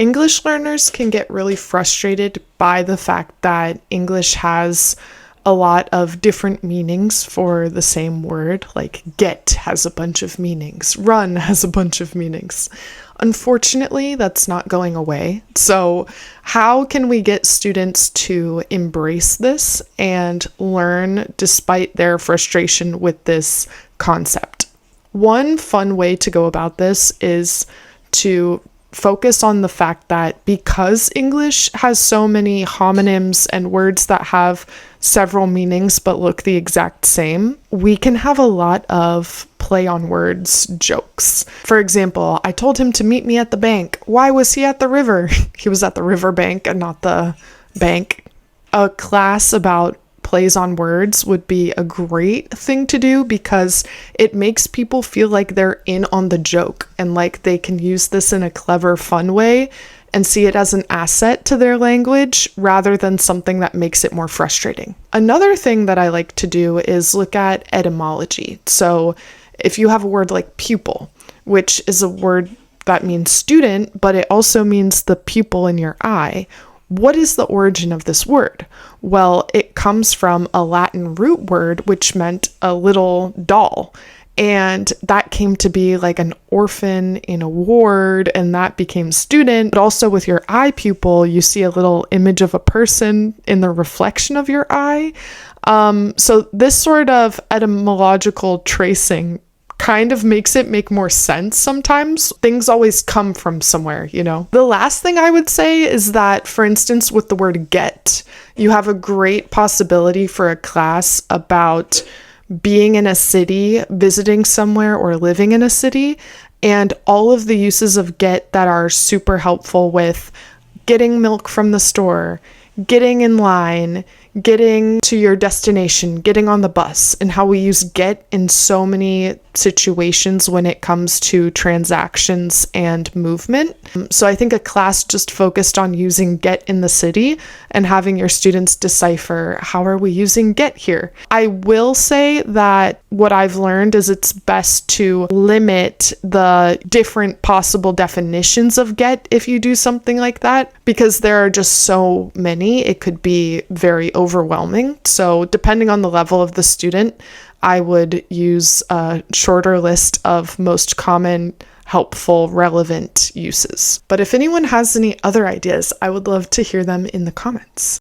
English learners can get really frustrated by the fact that English has a lot of different meanings for the same word, like get has a bunch of meanings, run has a bunch of meanings. Unfortunately, that's not going away. So, how can we get students to embrace this and learn despite their frustration with this concept? One fun way to go about this is to focus on the fact that because English has so many homonyms and words that have several meanings but look the exact same, we can have a lot of play on words jokes. For example, I told him to meet me at the bank. Why was he at the river? He was at the river bank and not the bank. A class about plays on words would be a great thing to do because it makes people feel like they're in on the joke and like they can use this in a clever, fun way and see it as an asset to their language rather than something that makes it more frustrating. Another thing that I like to do is look at etymology. So if you have a word like pupil, which is a word that means student, but it also means the pupil in your eye. What is the origin of this word? Well, it comes from a Latin root word, which meant a little doll. And that came to be like an orphan in a ward, and that became student. But also with your eye pupil, you see a little image of a person in the reflection of your eye. So this sort of etymological tracing kind of makes it make more sense sometimes. Things always come from somewhere, you know? The last thing I would say is that, for instance, with the word get, you have a great possibility for a class about being in a city, visiting somewhere, or living in a city, and all of the uses of get that are super helpful with getting milk from the store, getting in line, getting to your destination, getting on the bus, and how we use get in so many situations when it comes to transactions and movement. So I think a class just focused on using get in the city and having your students decipher, how are we using get here? I will say that what I've learned is it's best to limit the different possible definitions of get if you do something like that, because there are just so many, it could be very overwhelming. So depending on the level of the student, I would use a shorter list of most common, helpful, relevant uses. But if anyone has any other ideas, I would love to hear them in the comments.